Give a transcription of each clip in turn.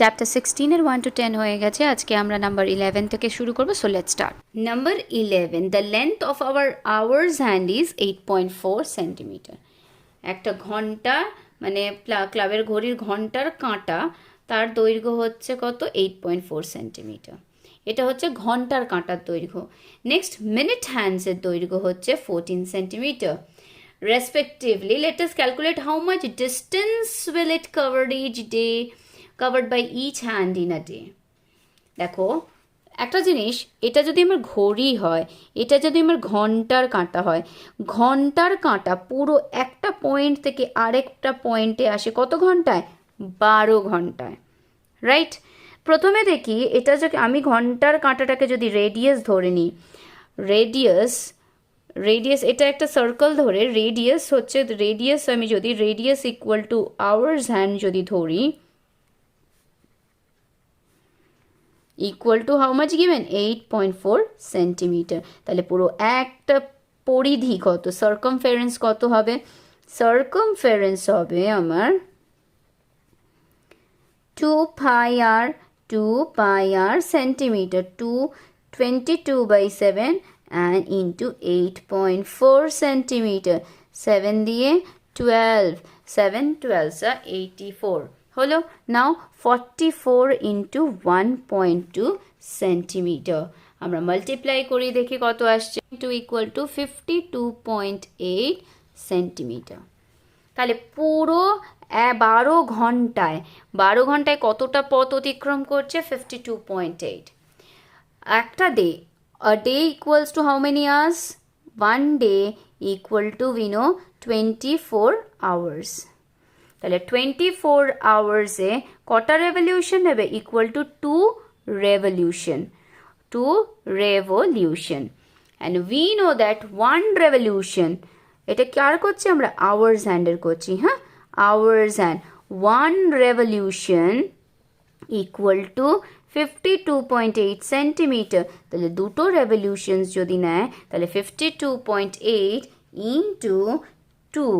Chapter 16 1 to 10 হয়ে গেছে। আজকে আমরা নাম্বার 11 থেকে শুরু করব। So let's start. Number 11, the length of our ours hand is 8.4 centimetre. একটা ঘন্টা মানে ক্লাবের ঘড়ির ঘন্টার কাঁটা, তার দৈর্ঘ্য হচ্ছে কত? 8.4 সেন্টিমিটার। এটা হচ্ছে ঘন্টার কাঁটার দৈর্ঘ্য। নেক্সট, মিনিট হ্যান্ডসের দৈর্ঘ্য হচ্ছে 14 centimetre. Respectively, let us calculate how much distance will it covered by each hand in a day. দেখো, একটা জিনিস, এটা যদি আমার ঘড়ি হয়, এটা যদি আমার ঘন্টার কাঁটা হয়, ঘন্টার কাঁটা পুরো একটা পয়েন্ট থেকে আরেকটা পয়েন্টে আসে কত ঘন্টায়? 12 ঘন্টায়, রাইট? প্রথমে দেখি, এটা যদি আমি ঘন্টার কাঁটাটাকে যদি রেডিয়াস ধরে নিই, রেডিয়াস এটা একটা সার্কেল ধরে রেডিয়াস হচ্ছে, রেডিয়াস আমি যদি radius equal to hours hand যদি ধরি, equal to how much given? 8.4 centimetre. তাহলে পুরো একটা পরিধি কত, সার্কামফারেন্স কত হবে? সার্কামফারেন্স হবে আমার 2 pi r centimetre, 22/7 and into 8.4 centimetre. 7 দিয়ে 12, 7 12 84 হলো। Now 44 into 1.2 centimetre. আমরা মাল্টিপ্লাই করি, দেখি কত আসছে। Two equal to 52.8 centimetre. তাহলে পুরো 12 ঘন্টায় কতটা পথ অতিক্রম করছে? 52.8। একটা day, a day equals to how many hours? One day equal to we know 24 hours. তাহলে 24 আওয়ার্সে কটা রেভলিউশন নেবে? Equal to 2 revolution, 2 revolution. And we know that 1 revolution, এটা কার করছি আমরা? আওয়ার্স হ্যান্ডের করছি, হ্যাঁ, hours hand. 1 revolution equal to 52.8 centimetre. তাহলে দুটো রেভলিউশনস যদি নেয়, তাহলে 52.8 ইন্টু 2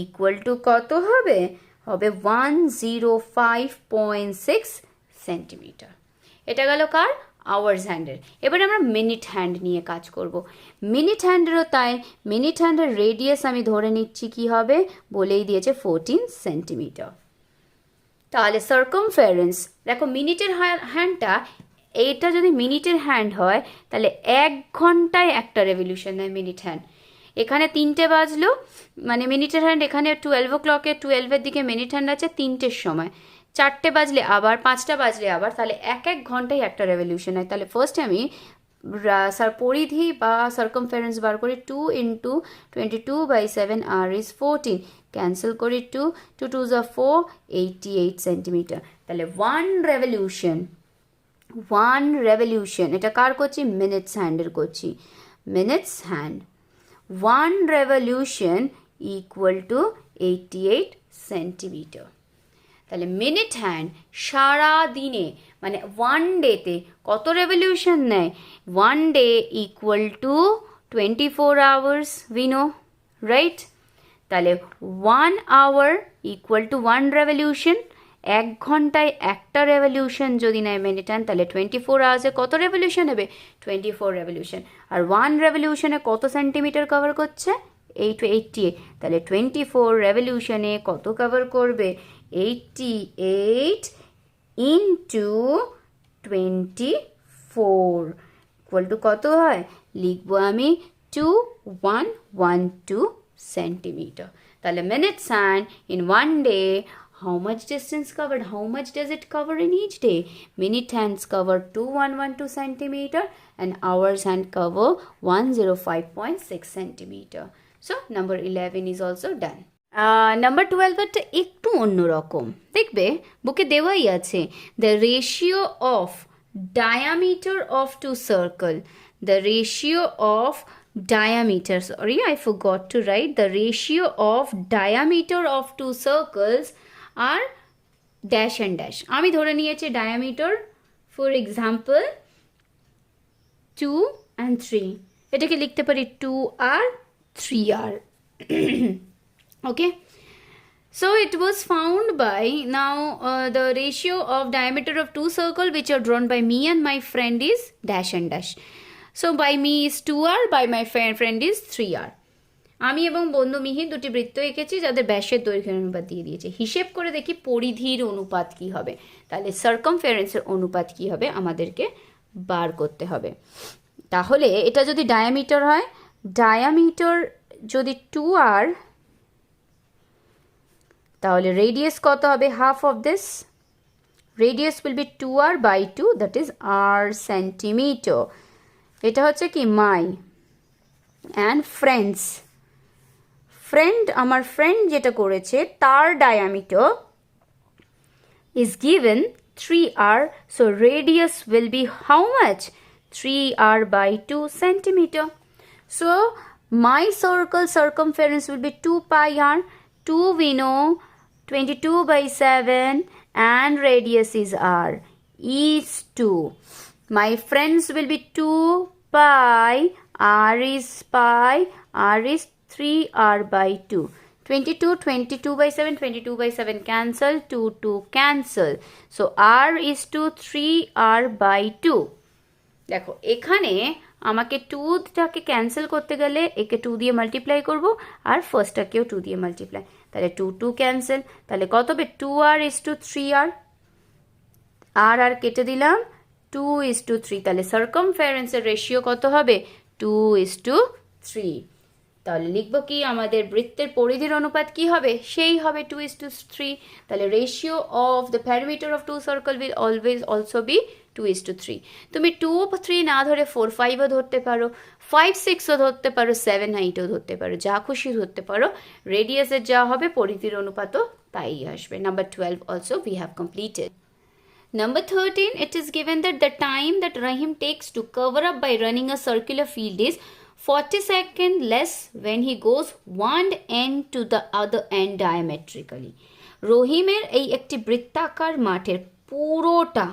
ইকুয়াল টু কত হবে? হবে 105.6 সেন্টিমিটার। এটা গেল কার? আওয়ার্স হ্যান্ডের। এবার আমরা মিনিট হ্যান্ড নিয়ে কাজ করব। মিনিট হ্যান্ডেরও তাই, মিনিট হ্যান্ডের রেডিয়াস আমি ধরে নিচ্ছি কি হবে, বলেই দিয়েছে 14 সেন্টিমিটার। তাহলে সার্কামফারেন্স, দেখো মিনিটের হ্যান্ডটা, এইটা যদি মিনিটের হ্যান্ড হয়, তাহলে 1 ঘন্টায় একটা রেভলিউশন নেয় মিনিট হ্যান্ড। এখানে 3টে বাজলো, মানে মিনিটের হ্যান্ড এখানে 12 o'clock, 12-এর দিকে মিনিট হ্যান্ড আছে 3টের সময়, 4টে বাজলে আবার, 5টা বাজলে আবার, তাহলে 1 ঘন্টায় একটা রেভলিউশন হয়। তাহলে ফার্স্টে আমি পরিধি বা সার্কামফারেন্স বার করি। 2 into 22/7 r is 14, ক্যান্সেল করি 2 2s are 4, 88 সেন্টিমিটার। তাহলে 1 রেভলিউশন, এটা কার করছি? মিনিটস হ্যান্ডের করছি, minutes hand. 1 revolution equal to 88 centimetre. তাহলে মিনিট হ্যান্ড সারা দিনে, মানে 1 ডেতে কত রেভলিউশন নেয়? 1 day equal to 24 hours, we know, right? তাহলে 1 আওয়ার ইকুয়াল টু 1 রেভলিউশন। 1 ঘন্টায় একটা রেভলিউশন যদি নেয় মিনিট হ্যান্ড, তাহলে 24 আওয়ার্সে কত রেভলিউশন হবে? 24 রেভলিউশন। আর 1 রেভলিউশনে কত সেন্টিমিটার কভার করছে? 88। তাহলে 24 রেভলিউশনে কত কভার করবে? 88 ইন্টু 24 ইকুয়াল টু কত হয়? লিখবো আমি 2112 সেন্টিমিটার। তাহলে minutes hand in 1 day, how much distance covered? How much does it cover in each day? Minute hands cover 2112 centimeter and hours hand cover 105.6 centimeter. So number 11 is also done. Number 12 একটা একটু অন্যরকম, দেখবে বুকে দেওয়াই আছে। The ratio of diameter of two circle, the ratio of diameter, sorry I forgot to write, the ratio of diameter of two circles are dash and dash. আমি ধরে নিয়েছি diameter, for example 2 and 3, এটাকে লিখতে পারি 2r 3r. Okay, So it was found by now the ratio of diameter of two circles which are drawn by me and my friend is dash and dash. So by me is 2r, by my friend is 3r. আমি এবং বন্ধু মিহির দুটি বৃত্ত এঁকেছি যাদের ব্যাসের দৈর্ঘ্যের অনুপাত দিয়ে দিয়েছে। হিসেব করে দেখি পরিধির অনুপাত কি হবে। তাহলে সার্কামফারেন্সের অনুপাত কি হবে আমাদেরকে বার করতে হবে। তাহলে এটা যদি ডায়ামিটার হয়, ডায়ামিটার যদি 2r, তাহলে রেডিয়াস কত হবে? Half of this radius will be 2r by 2, that is r centimetre. এটা হচ্ছে কি মাই অ্যান্ড ফ্রেন্ডস, ফ্রেন্ড আমার ফ্রেন্ড যেটা করেছে তার diameter is given 3r, so radius will be how much? 3r by 2 centimeter. So my circle circumference will be 2 pi r. 2 we know 22 by 7 and radius is r is 2. My friends will be 2 pi, r is pi, r is 3r by 2. 22 by 7, 22 by 7 cancel, 2 cancel. So r is to 3r by 2. দেখো এখানে আমাকে 2টাকে cancel করতে গেলে একে 2 দিয়ে multiply করব আর ফার্স্টটাকেও 2 দিয়ে multiply, তাহলে 2 ক্যান্সেল, তাহলে কত হবে? 2r is to 3r, আর কেটে দিলাম, 2 is to 3, তাহলে সার্কামফারেন্সের রেশিও কত হবে? 2 is to 3. তাহলে লিখব কি আমাদের বৃত্তের পরিধির অনুপাত কি হবে? সেই হবে 2 is to 3. তাহলে ratio of the perimeter of two circle will always also be 2 is to 3. তুমি 2 3 না ধরে 4 5ও ধরতে পারো, 5 6ও ধরতে পারো, 7 8ও ধরতে পারো, যা খুশি ধরতে পারো। রেডিয়াসের যা হবে পরিধির অনুপাতও তাই আসবে। Number 12 also we have completed. Number 13, it is given that the time that Rahim takes to cover up by running a circular field is 40 seconds less when he goes one end to the other end diametrically. রহিমের এই একটি বৃত্তাকার মাঠের পুরোটা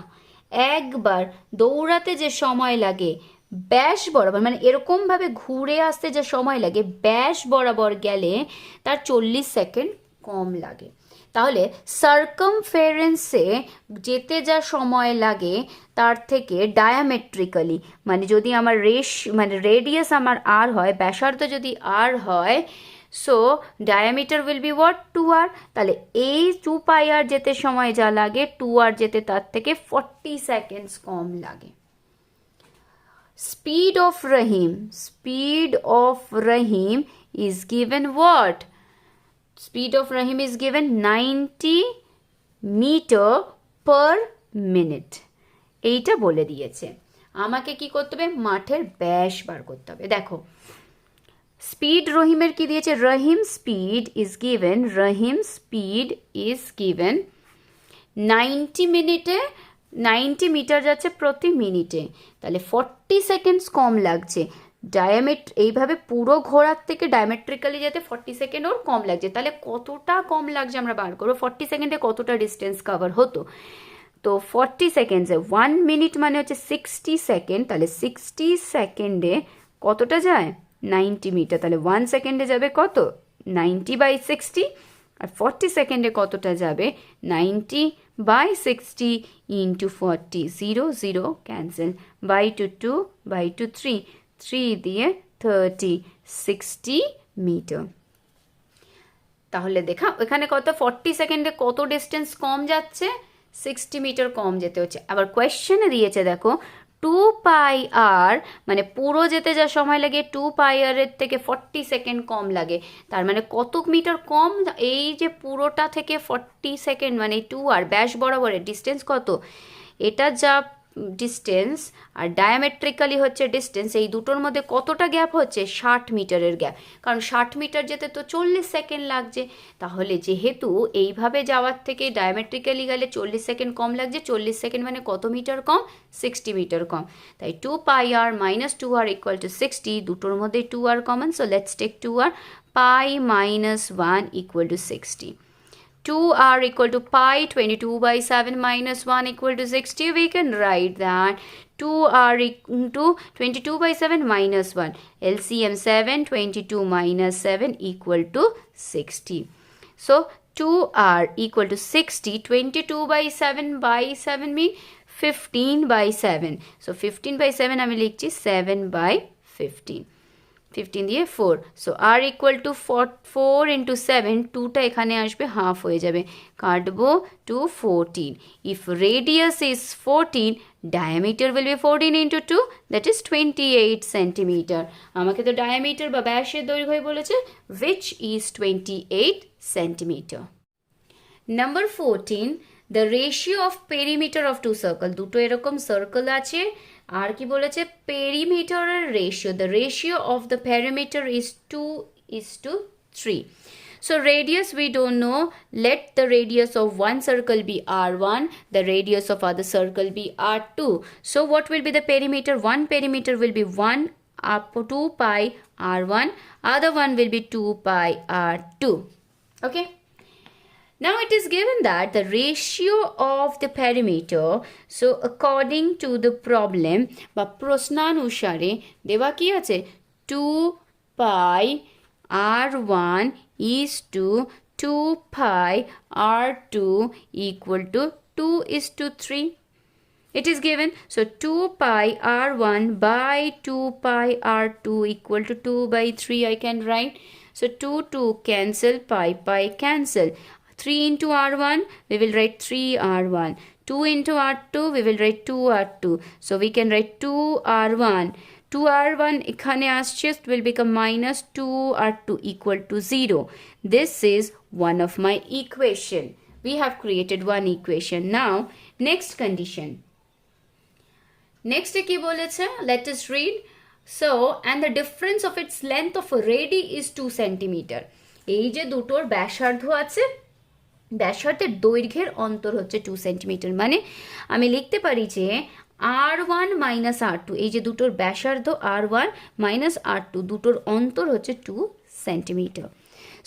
একবার দৌড়াতে যে সময় লাগে ব্যাস বরাবর, মানে এরকমভাবে ঘুরে আসতে যে সময় লাগে ব্যাস বরাবর গেলে তার 40 সেকেন্ড কম লাগে। তাহলে সার্কামফারেন্সে যেতে যা সময় লাগে তার থেকে ডায়ামেট্রিক্যালি, মানে যদি আমার রেডিয়াস আমার আর হয়, ব্যাসার্ধ যদি আর হয়, so diameter will be what? 2r। তাহলে এই 2 পাই আর যেতে সময় যা লাগে 2r যেতে তার থেকে 40 সেকেন্ডস কম লাগে। Speed of Rahim is given what? Speed of Rahim is given 90 meter per minute. এইটা বলে দিয়েছে। আমাকে কি করতে হবে? মাঠের ব্যাস বার করতে হবে। দেখো স্পিড রহিমের কি দিয়েছে? রহিম স্পিড ইজ গিভেন 90 মিনিটে, 90 মিটার যাচ্ছে প্রতি মিনিটে, তাহলে 40 সেকেন্ডস কম লাগছে। এইভাবে পুরো ঘোরার থেকে ডায়ামেট্রিক্যালি যেতে 40 সেকেন্ড ওর কম লাগছে। তাহলে কতটা কম লাগছে আমরা বার করবো, 40 সেকেন্ডে কতটা ডিস্টেন্স কভার হতো। তো 40 সেকেন্ডসে 1 মিনিট মানে হচ্ছে 60 সেকেন্ড, তাহলে 60 সেকেন্ডে কতটা যায়? 90 মিটার। তাহলে 1 সেকেন্ডে যাবে কত? 90 বাই 60। আর 40 সেকেন্ডে কতটা যাবে? 90 by 60 into 40, 0 0 cancel, by two 2 by two 3, 3 দিয়ে 30, 60 মিটার। তাহলে দেখা এখানে কত? 40 সেকেন্ডে কত ডিস্টেন্স কম যাচ্ছে? 60 মিটার কম যেতে হচ্ছে। আবার কোয়েশ্চেনে দিয়েছে দেখো 2 পাই আর, মানে পুরো যেতে যা সময় লাগে 2 পাই আর এর থেকে 40 সেকেন্ড কম লাগে। তার মানে কত মিটার কম? এই যে পুরোটা থেকে 40 সেকেন্ড মানে 2 আর ব্যাস বরাবরের ডিস্টেন্স কত? এটা যা ডিস্টেন্স আর ডায়ামেট্রিক্যালি হচ্ছে ডিস্টেন্স, এই দুটোর মধ্যে কতটা গ্যাপ হচ্ছে? 60 মিটারের গ্যাপ। কারণ 60 মিটার যেতে তো 40 সেকেন্ড লাগছে। তাহলে যেহেতু এইভাবে যাওয়ার থেকে ডায়ামেট্রিক্যালি গেলে 40 সেকেন্ড কম লাগছে, 40 সেকেন্ড মানে কত মিটার কম? 60 মিটার কম। তাই 2 pi r minus 2r equal to 60, দুটোর মধ্যে 2r common, so let's take 2r, pi minus 1 equal to 60। 2r equal to pi, 22 by 7 minus 1 equal to 60. We can write that 2r into 22 by 7 minus 1. LCM 7, 22 minus 7 equal to 60. So 2r equal to 60. 22 by 7 mean 15 by 7. So 15 by 7 আমি লিখছি 7 by 15. 15 দিয়ে 4. So r equal to 4 into 7. 2টা এখানে আসবে half হয়ে যাবে, কাটবো to 14. If radius is 14, diameter will be 14 into 2, that is 28 centimeter. আমাকে তো diameter বা ব্যাসের দৈর্ঘ্য বলেছে, which is 28 centimeter. Number 14, the ratio of perimeter of two circle. দুটো এরকম সার্কেল আছে, আর কি বলেছে পেরিমিটারের ratio, the ratio of the perimeter is 2:3. So radius we don't know, let the radius of one circle be r1, the radius of other circle be r2. So what will be the perimeter? One perimeter will be 1 up 2 pi r1, other one will be 2 pi r2. Okay. Now it is given that the ratio of the perimeter, so according to the problem বা প্রশ্নানুসারে দেওয়া কি আছে 2 pi r1 is to 2 pi r2 equal to 2:3. It is given, so 2 pi r1 by 2 pi r2 equal to 2/3 I can write. So 2 cancel, pi cancel. 3 into r1 we will write 3r1. 2 into r2 we will write 2r2. So we can write 2r1. 2r1 এখানে আসছে will become minus 2r2 equal to 0. This is one of my equation. We have created one equation. Now next condition. Next কি বলেছে? Let us read. So and the difference of its length of a radii is 2 centimeter. এই যে দুটোর ব্যাসার্ধ আছে, ব্যাসার্ধের দৈর্ঘ্যের অন্তর হচ্ছে 2 সেন্টিমিটার, মানে আমি লিখতে পারি যে r1 মাইনাস r2, এই যে দুটোর ব্যাসার্ধ r1 মাইনাস r2, দুটোর অন্তর হচ্ছে 2 centimetre.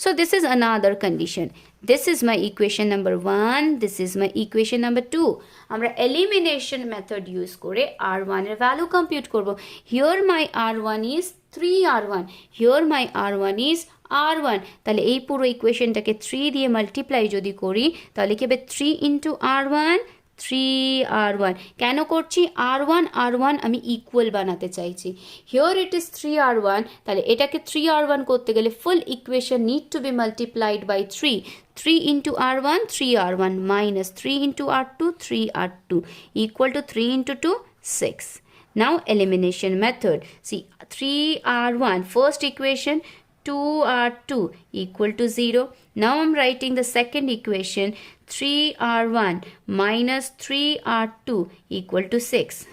So this is another condition. This is my equation number 1. This is my equation number 2. আমরা elimination method use করে r1 এর value compute করব. Here my r1 is 3r1. Here my r1 is r1. তাহলে এই পুরো ইকুয়েশনটাকে 3 দিয়ে multiply যদি করি তাহলে কি হবে 3 into r1 3r1. কেন করছি? r1 আমি ইকুয়াল বানাতে চাইছি। হিয়ার ইট ইজ 3r1, তাহলে এটাকে 3r1 করতে গেলে full equation need to be multiplied by 3. 3 into r1 3r1 minus 3 into r2 3r2 equal to 3 into 2 6. Now elimination method. See 3r1 first equation, 2r2 equal to 0. Now I'm writing the second equation, 3r1 minus 3r2 equal to 6.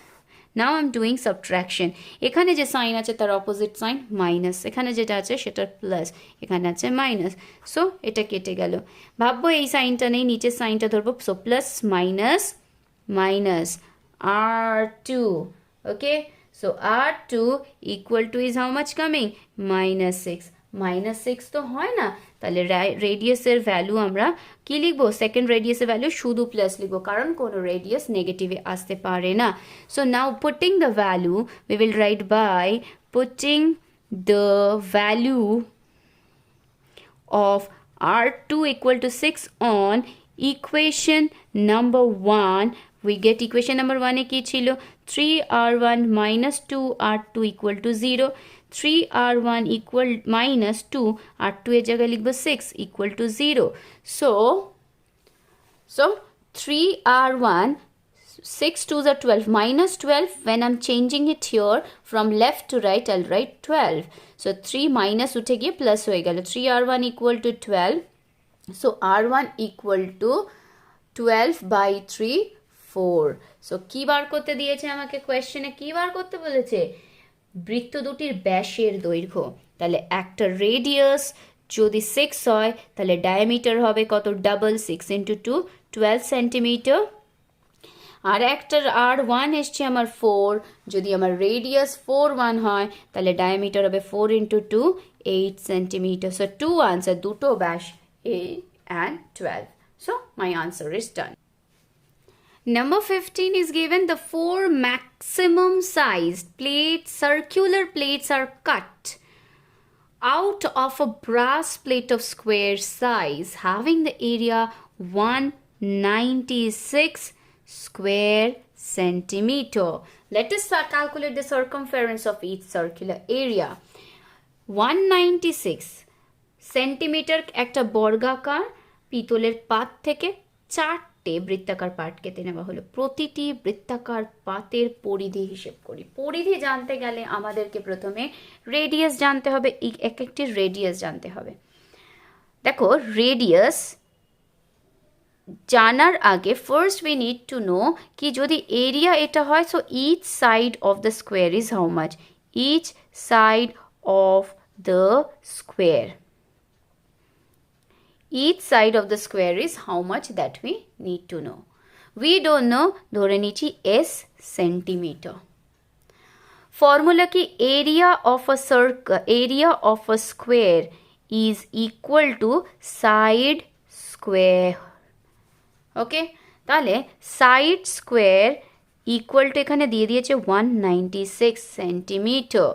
Now I'm doing subtraction. এখানে যে sign আছে তার opposite sign minus, এখানে যেটা আছে সেটার plus, এখানে আছে মাইনাস। সো এটা কেটে গেল। ভাববো এই সাইনটা নেই, নিচের সাইনটা ধরবো। So plus minus minus r2. Okay, so r2 equal to is how much coming? minus 6. minus 6 তো হয় না, তাহলে রেডিয়াসের ভ্যালু আমরা কি লিখবো? সেকেন্ড রেডিয়াসের ভ্যালু শুধু প্লাস লিখবো, কারণ কোনো রেডিয়াস নেগেটিভে আসতে পারে না। So now putting the value, we will write by putting the value of r2 equal to 6 on equation number 1. We get equation number 1 এ কি ছিল? 3r1 minus 2r2 equal to 0. 3r1 equal minus 2, r2 এর জায়গায় লিখবো 6 equal to 0. So 3r1, 6 2s are 12, minus 12. When I'm changing it here from left to right, I'll write 12. So 3 minus উঠে গিয়ে plus হয়ে গেল। 3r1 equal to 12. So r1 equal to 12 by 3, 4. So কি বার করতে দিয়েছে আমাকে কোয়েশ্চেনে? কি বার করতে বলেছে? বৃত্ত দুটির ব্যাসের দৈর্ঘ্য। তাহলে একটা রেডিয়াস যদি 6 হয় তাহলে ডায়ামিটার হবে কত? Double, 6 into 2 12 centimetre. আর একটার r1 এসছে আমার 4, যদি আমার রেডিয়াস 4 হয় তাহলে ডায়ামিটার হবে 4 into 2 8 সেন্টিমিটার। সো 2 আনসার, দুটো ব্যাস 8 and 12. So my answer is done. Number 15 is given, the 4 maximum sized plates, circular plates are cut out of a brass plate of square size having the area 196 square centimeter. Let us calculate the circumference of each circular area. 196 centimetre একটা বর্গাকার পিতলের পাত থেকে 4টে বৃত্তাকার পাট কেটে নেওয়া হলো। প্রতিটি বৃত্তাকার পাতের পরিধি হিসেব করি। পরিধি জানতে গেলে আমাদেরকে প্রথমে রেডিয়াস জানতে হবে, এক একটি রেডিয়াস জানতে হবে। দেখো রেডিয়াস জানার আগে first we need to know কি যদি এরিয়া এটা হয়, so each side of the square is how much, each side of the square, each side of the square is how much that we need to know. We don't know, ধরে নিচ্ছি s centimeter. Formula কি area of a circle, area of a square is equal to side square. Okay, তাহলে side square equal to এখানে দিয়ে দিয়েছে 196 centimeter.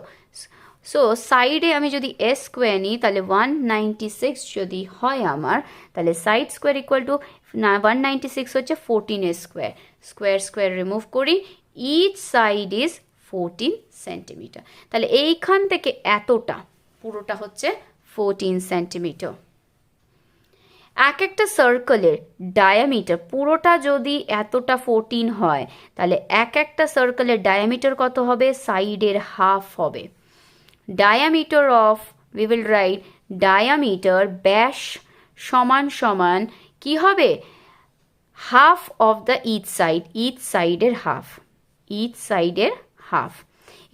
So সাইডে আমি যদি এস স্কোয়ার নিই তাহলে 196 যদি হয় আমার, তাহলে সাইড স্কোয়ার ইকুয়াল টু 196 হচ্ছে 14 স্কোয়ার, স্কোয়ার স্কোয়ার রিমুভ করি, ইচ সাইড ইজ 14 সেন্টিমিটার। তাহলে এইখান থেকে এতটা পুরোটা হচ্ছে 14 সেন্টিমিটার। এক একটা সার্কেলের ডায়ামিটার পুরোটা যদি এতটা 14 হয়, তাহলে এক একটা সার্কেলের ডায়ামিটার কত হবে, সাইডের হাফ হবে। diameter of, we will write diameter ব্যাস সমান সমান কি হবে, half of the each side, each সাইডের হাফ, each সাইডের হাফ।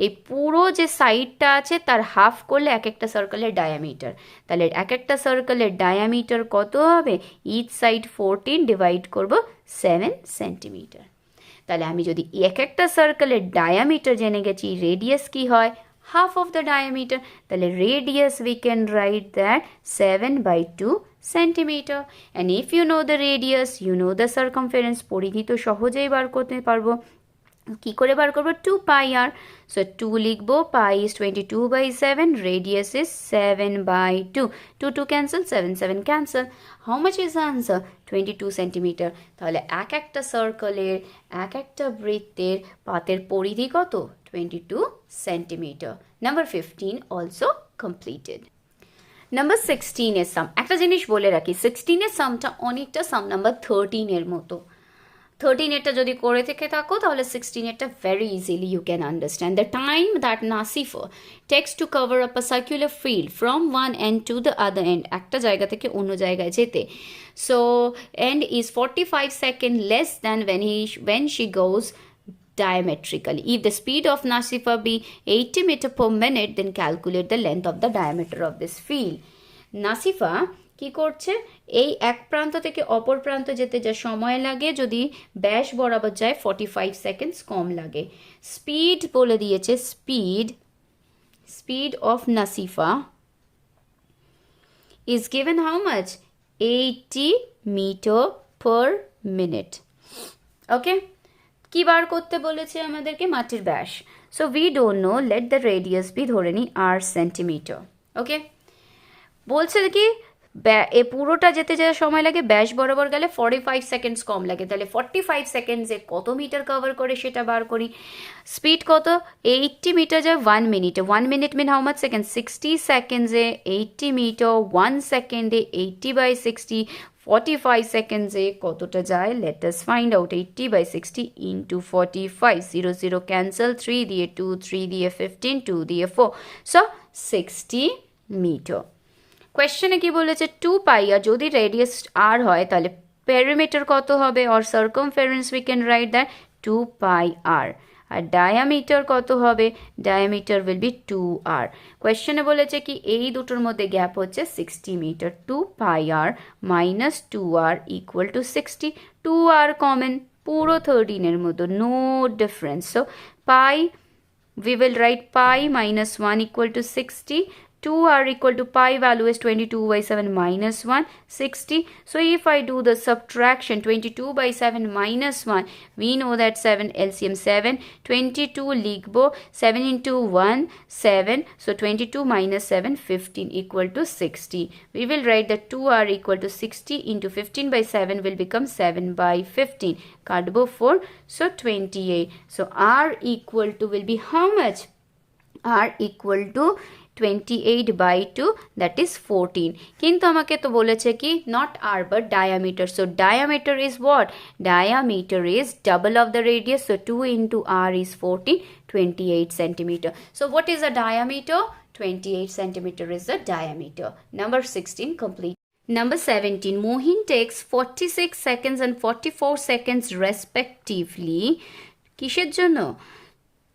এই পুরো যে সাইডটা আছে তার হাফ করলে এক একটা সার্কেলের ডায়ামিটার, তাহলে এক একটা সার্কেলের ডায়ামিটার কত হবে, ইচ সাইড 14 ডিভাইড করব 7 সেন্টিমিটার। তাহলে আমি যদি এক একটা সার্কেলের ডায়ামিটার জেনে গেছি, রেডিয়াস কি হয়, half of the diameter, তাহলে radius we can write that 7/2 centimeter. And if you know the radius, you know the circumference, পরিধি তো সহজেই বার করতে পারবো। কি করে বার করবো, 2 pi r, so 2 লিখবো, pi is 22/7, radius is 7/2, 2 cancel, 7 cancel, how much is the answer, 22 centimeter. তাহলে এক একটা সার্কেলের এক একটা বৃত্তের পাতের পরিধি কত, 22 centimeter. Number 15 also completed. Number 16 এর সাম, একটা জিনিস বলে রাখি, 16 এর সামটা অনেকটা সাম নাম্বার 13 এর মতো। 13 এটা যদি করে থেকে থাকো তাহলে 16 এটা very easily you can understand. The time that Nasifa takes to cover up a circular field from one end to the other end, একটা জায়গা থেকে অন্য জায়গায় যেতে, so end is 45 seconds less than when she goes diametrically. If the speed of Nasifa be 80 meter per minute, then calculate the length of the diameter of this field. Nasifa কি করছে, এই এক প্রান্ত থেকে অপর প্রান্ত যেতে যা সময় লাগে যদি ব্যাস বরাবর যায় 45 সেকেন্ডস কম লাগে। স্পিড বলে দিয়েছে, স্পিড অফ নাসিফা is given how much, 80 metre per minute. Okay, কি বার করতে বলেছে আমাদেরকে, মাটির ব্যাস। So we don't know, let the radius be ধরে নিই r সেন্টিমিটার। ওকে, বলছে কি এ পুরোটা যেতে যা সময় লাগে ব্যাস বরাবর গেলে 45 সেকেন্ডস কম লাগে, তাহলে 45 সেকেন্ডসে কত মিটার কভার করে সেটা বার করি। স্পিড কত, 80 মিটার যায় 1 মিনিটে, 1 minute mean how much second, 60 সেকেন্ডসে 80 মিটার, 1 সেকেন্ডে 80/60, 45 সেকেন্ডসে কতটা যায়, let us find out. 80/60 into 45, 0 0 cancel, 3 দিয়ে 2, 3 দিয়ে 15, 2 দিয়ে 4, সো 60 মিটার। কোয়েশ্চেনে কি বলেছে, 2 pi আর যদি রেডিয়াস r হয় তাহলে পেরিমিটার কত হবে, or circumference we can write that 2 pi r, আর ডায়ামিটার কত হবে, ডায়ামিটার উইল বি 2r। কোয়েশ্চেনে বলেছে কি এই দুটোর মধ্যে গ্যাপ হচ্ছে 60 metre, 2 pi r minus 2r equal to 60, 2r common পুরো 13 এর মধ্যে, no difference, so pi we will write pi minus 1 equal to 60, 2r equal to pi value is 22 by 7 minus 1, 60. So if I do the subtraction 22 by 7 minus 1, we know that 7 LCM 7, 22 ligbo 7 into 1 7. So 22 minus 7 15 equal to 60. We will write that 2r equal to 60 into 15 by 7 will become 7 by 15. Kadbo 4, so 28. So r equal to will be how much? R equal to 28 by 2, that is 14. কিন্তু আমাকে তো বলেছে কি not r but diameter. So diameter is what? Diameter is double of the radius. So 2 into r is 14, 28 centimeter. So what is the diameter? 28 centimeter is the diameter. Number 16 complete. Number 17, Mohin takes 46 seconds and 44 seconds respectively. কিসের জন্য?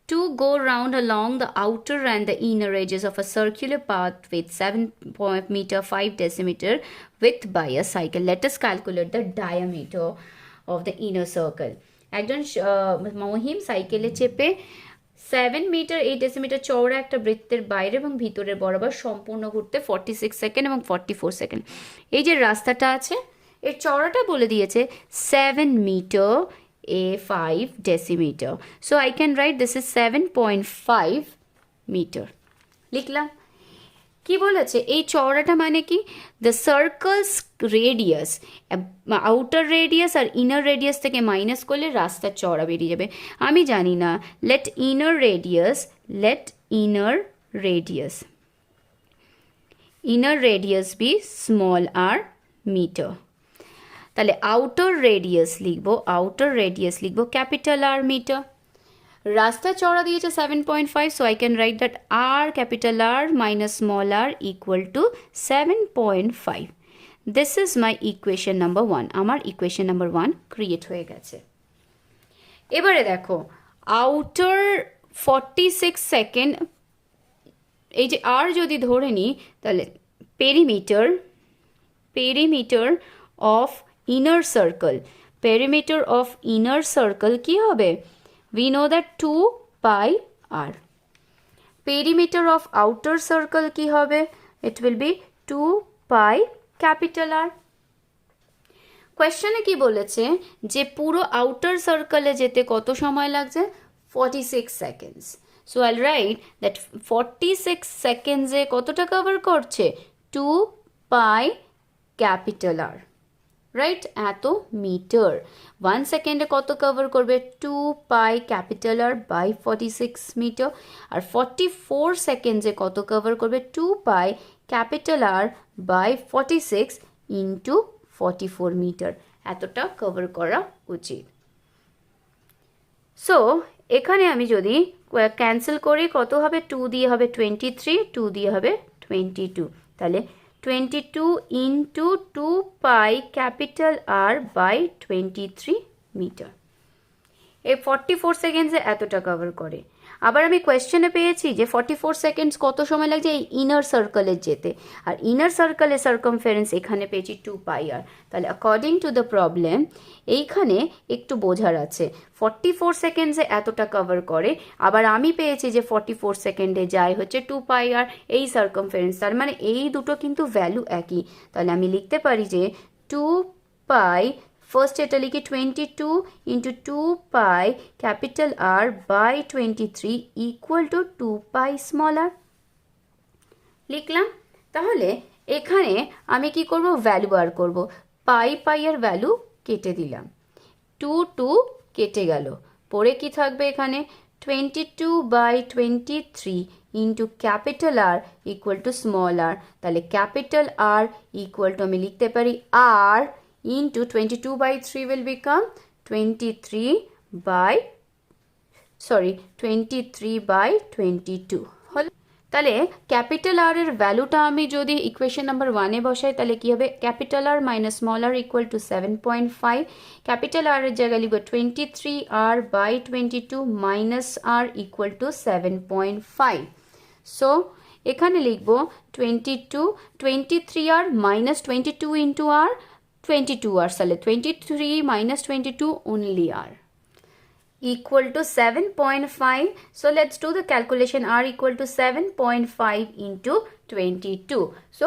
To go round along the outer and the inner edges of a circular path with 7 meter 5 decimeter width by a cycle. Let us calculate the diameter of the inner circle. একজন মহিম সাইকেলে চেপে 7 metre 8 decimetre চওড়া একটা বৃত্তের বাইরে এবং ভিতরের বরাবর সম্পূর্ণ ঘুরতে 46 সেকেন্ড এবং 44 সেকেন্ড। এই যে রাস্তাটা আছে এর চওড়াটা বলে দিয়েছে 7 metre a 5 decimeter. So I can write this is 7.5 meter. লিখলাম কি বলেছে এই চওড়াটা মানে কি the circle's radius outer radius R inner radius থেকে মাইনাস করলে রাস্তার চওড়া বেরিয়ে যাবে। আমি জানি না let inner radius be small r meter. তাহলে আউটার রেডিয়াস লিখবো ক্যাপিটাল আর মিটার। রাস্তা চওড়া দিয়েছে 7.5, so I can write that R capital R minus small R equal to 7.5. This is my equation number 1. আমার ইকুয়েশন নাম্বার 1 ক্রিয়েট হয়ে গেছে। এবারে দেখো আউটার 46 সেকেন্ড, এই যে আর যদি ধরে নিই তাহলে পেরিমিটার অফ inner circle কি হবে? We know that 2 pi r. Perimeter of outer circle কি হবে? It will be 2 pi capital R. কোয়েশ্চনে কি বলেছে যে পুরো আউটার সার্কেলে যেতে কত সময় লাগছে? 46 seconds. So I'll write that 46 seconds এ কতটা কভার করছে? 2 pi capital R. রাইট এত মিটার 1 সেকেন্ডে কত কভার করবে 2 pi capital R by 46 metre আর 44 সেকেন্ডে কত কভার করবে 2 pi capital R by 46 into 44 metre এতটা কভার করা উচিত। সো এখানে আমি যদি ক্যান্সেল করি কত হবে 2 দিয়ে হবে 23, 2 দিয়ে হবে 22, তাহলে 22 into 2 pi capital R by 23 meter. এই 44 সেকেন্ডসে এতটা কভার করে। আবার আমি কোয়েশ্চেনে পেয়েছি যে 44 সেকেন্ডস কত সময় লাগছে এই ইনার সার্কেলে যেতে, আর ইনার সার্কেলের সার্কামফারেন্স এখানে পেয়েছি 2 পাই আর। তাহলে অ্যাকর্ডিং টু দ্য প্রবলেম এইখানে একটু বোঝার আছে 44 সেকেন্ডসে এতটা কভার করে, আবার আমি পেয়েছি যে 44 সেকেন্ডে যায় হচ্ছে 2 পাই আর এই সার্কামফারেন্স, তার মানে এই দুটো কিন্তু ভ্যালু একই। তাহলে আমি লিখতে পারি যে 2 পাই ফার্স্ট এটা লিখি 22 into 2 pi capital R by 23 equal to 2 pi small R লিখলাম। তাহলে এখানে আমি কি করব ভ্যালু বার করব, পাই এর ভ্যালু কেটে দিলাম, 2 কেটে গেল, পরে কি থাকবে এখানে 22 by 23 into capital R equal to small R. তাহলে ক্যাপিটাল আর ইকুয়াল টু আমি লিখতে পারি আর into 22 by 3 will become 23 by 22 হলো। তাহলে ক্যাপিটাল আর এর ভ্যালুটা আমি যদি ইকুয়েশন নাম্বার 1 এ বসাই তাহলে কি হবে capital R minus small R equal to 7.5, capital R এর জায়গায় লিখব 23 R by 22 minus R equal to 7.5। So এখানে লিখব 23 আর মাইনাস 22 ইন্টু আর 22 আর, তাহলে 23 minus 22 only r equal to 7.5. So let's do the calculation. R equal to 7.5 into 22. So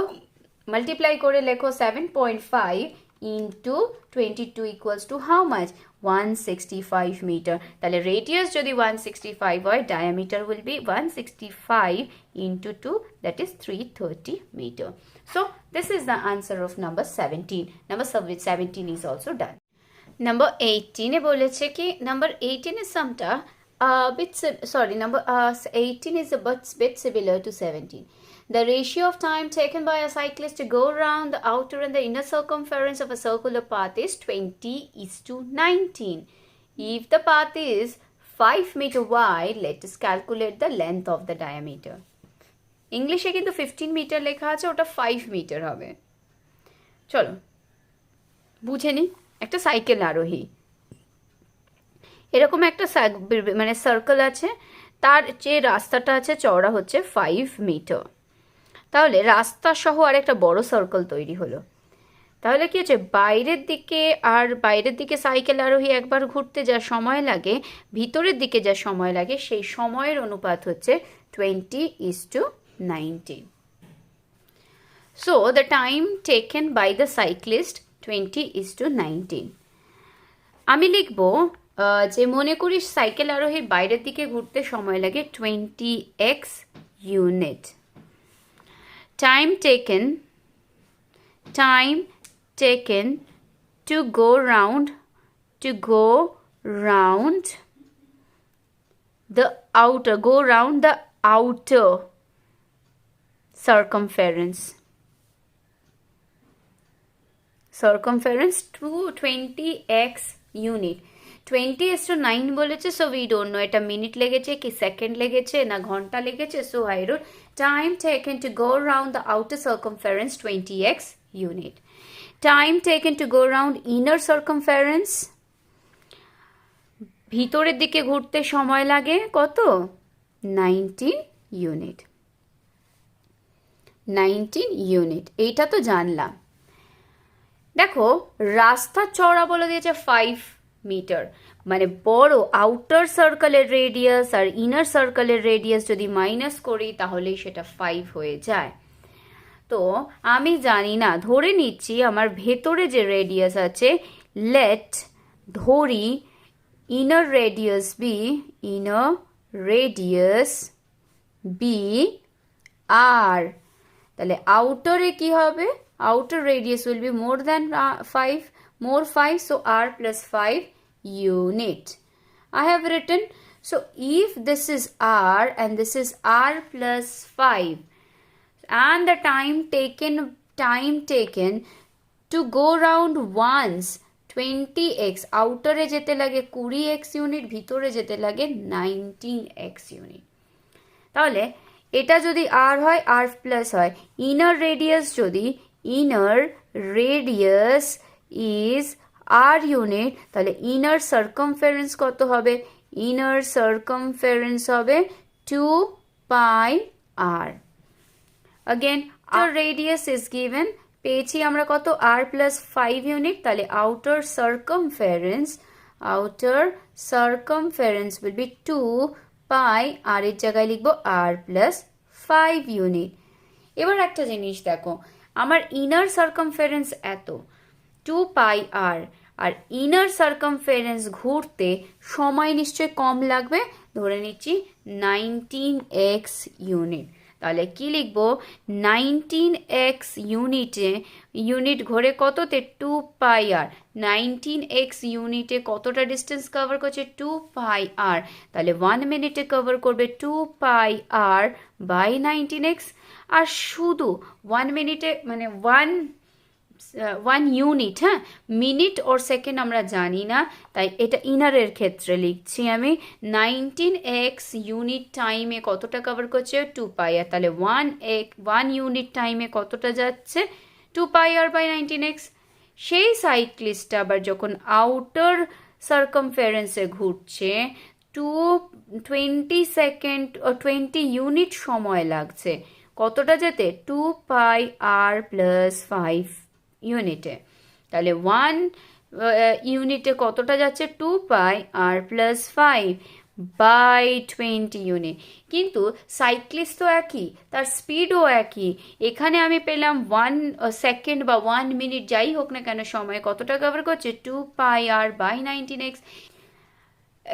multiply করে লেখো 7.5 into 22 equals to how much? 165 meter. তাহলে radius যদি 165 হয়, diameter will be 165 into 2, that is 330 meter. So this is the answer of number 17. Number 17 is also done. Number 18 এ বলেছে কি, number 18 is someta number 18 is a bit similar to 17. The ratio of time taken by a cyclist to go around the outer and the inner circumference of a circular path is 20:19. If the path is 5 meter wide, let us calculate the length of the diameter. ইংলিশে কিন্তু 15 metre লেখা আছে, ওটা 5 metre হবে। চলো বুঝে নিই। একটা সাইকেল আরোহী, এরকম একটা মানে সার্কেল আছে, তার যে রাস্তাটা আছে চওড়া হচ্ছে 5 মিটার। তাহলে রাস্তা সহ আর একটা বড় সার্কেল তৈরি হলো। তাহলে কি হচ্ছে, বাইরের দিকে সাইকেল আরোহী একবার ঘুরতে যা সময় লাগে, ভিতরের দিকে যা সময় লাগে, সেই সময়ের অনুপাত হচ্ছে 20:19. So the time taken by the cyclist 20:19. আমি লিখব যে মনে করি সাইকেল আরোহীর বাইরের দিকে ঘুরতে সময় লাগে 20x unit. Time taken to go round the outer circumference to 20x unit. 20:9 বলেছে, so we don't know এটা মিনিট লেগেছে কি সেকেন্ড লেগেছে না ঘন্টা লেগেছে, so I wrote time taken to go around the outer circumference 20x unit. Time taken to go around inner circumference, ভিতরের দিকে ঘুরতে সময় লাগে কত? 19 ইউনিট। 19 ইউনিট, এইটা তো জানলাম। দেখো রাস্তা চওড়া বলে দিয়েছে 5 মিটার, মানে বড় আউটার সার্কেলের রেডিয়াস আর ইনার সার্কেলের রেডিয়াস যদি মাইনাস করি তাহলেই সেটা 5 হয়ে যায়। তো আমি জানি না, ধরে নিচ্ছি আমার ভেতরে যে রেডিয়াস আছে, লেট ধরি ইনার রেডিয়াস বি আর, তাহলে আউটারে কি হবে? Outer radius will be more 5, so r plus 5 unit. I have written, so if this is r and this is r plus 5 and the time taken to go round once 20x, outer এ যেতে লাগে 20x unit, ভিতরে যেতে লাগে 19x unit. তাহলে এটা যদি r হয়, r plus হয়, ইনার রেডিয়াস যদি inner radius is r unit, তাহলে inner circumference কত হবে? inner circumference হবে 2 pi r. Again our radius is given, পেয়েছি আমরা কত? r plus 5 unit, তাহলে outer circumference will be 2 pi r, এর জায়গায় লিখবো r plus 5 unit. এবার একটা জিনিস দেখো, আমার ইনার সার্কামফারেন্স এত 2 পাই আর, আর ইনার সার্কামফারেন্স ঘুরতে সময় নিশ্চয় কম লাগবে, ধরে নিচ্ছি 19x ইউনিট। তাহলে কি লিখবো? 19x ইউনিট ঘোরে কততে? 2 পাই আর। 19x ইউনিটে কতটা ডিস্টেন্স কভার করছে? 2 পাই আর। তাহলে 1 মিনিটে কভার করবে 2 পাই আর বাই 19x। আর শুধু 1 মিনিটে মানে 1 ইউনিট, হ্যাঁ, মিনিট ওর সেকেন্ড আমরা জানি না, তাই এটা ইনারের ক্ষেত্রে লিখছি আমি। 19x ইউনিট টাইমে কতটা কভার করছে? 2 পাই আর। তাহলে 1 ইউনিট টাইমে কতটা যাচ্ছে? 2 পাই আর বাই 19x। সেই সাইক্লিস্টটা আবার যখন আউটার সার্কামফারেন্সে ঘুরছে 20 ইউনিট সময় লাগছে কতটা যেতে? 2 পাই আর প্লাস 5 ইউনিটে। তাহলে 1 ইউনিটে কতটা যাচ্ছে? 2 pi R plus 5 by 20 unit. কিন্তু সাইক্লিস্ট তো একই, তার স্পিডও একই। এখানে আমি পেলাম 1 সেকেন্ড বা 1 মিনিট যাই হোক না কেন সময় কতটা কভার করছে, 2πr/19x।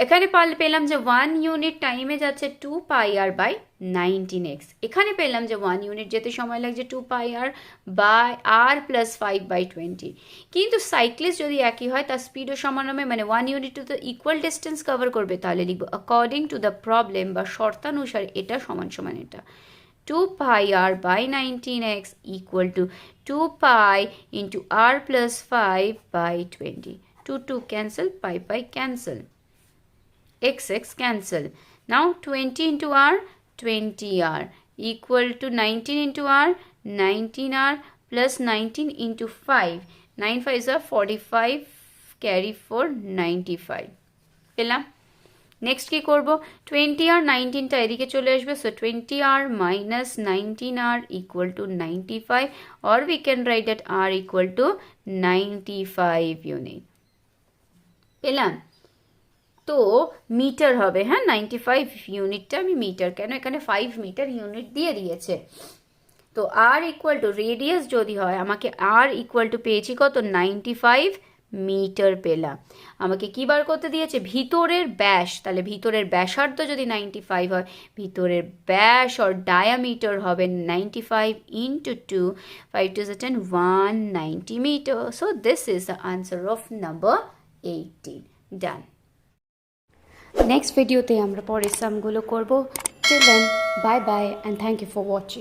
এখানে পেলাম যে 1 ইউনিট টাইমে যাচ্ছে 2πr/19x। এখানে পেলাম যে 1 ইউনিট যেতে সময় লাগছে 2πr/r+5/20। কিন্তু সাইক্লিস্ট যদি একই হয় তার স্পিডও সমান হবে, মানে 1 ইউনিট তো ইকুয়াল ডিস্টেন্স কভার করবে, তাহলে লিখবো অ্যাকর্ডিং টু দ্য প্রবলেম বা শর্তানুসারে এটা সমান সমান এটা। 2πr/19x equal to 2π into r+5/20. 2 cancel, pi cancel. x cancel. Now 20 into r, 20r equal to 19 into r, 19r plus 19 into 5. 9 5s are 45, carry 4, 95. পেলাম। Next কি করব, 20r 19টা এদিকে চলে আসবে, so 20r minus 19r equal to 95, or we can write that r equal to 95 unit. পেলাম। তো metre হবে, হ্যাঁ 95 ইউনিটটা আমি মিটার, কেন এখানে 5 মিটার ইউনিট দিয়ে দিয়েছে। তো আর ইকুয়াল টু রেডিয়াস যদি হয়, আমাকে আর ইকুয়াল টু পেয়েছি কত, 95 মিটার পেলাম। আমাকে কি বার করতে দিয়েছে, ভিতরের ব্যাস, তাহলে ভিতরের ব্যাসার্ধ যদি 95 হয়, ভিতরের ব্যাস অর ডায়ামিটার হবে 95 into 2, 5 to 10, 190 meter. So this is the answer of number 18. Done. Next ভিডিওতে আমরা পরের সামগুলো করব। Till then, bye bye and thank you for watching.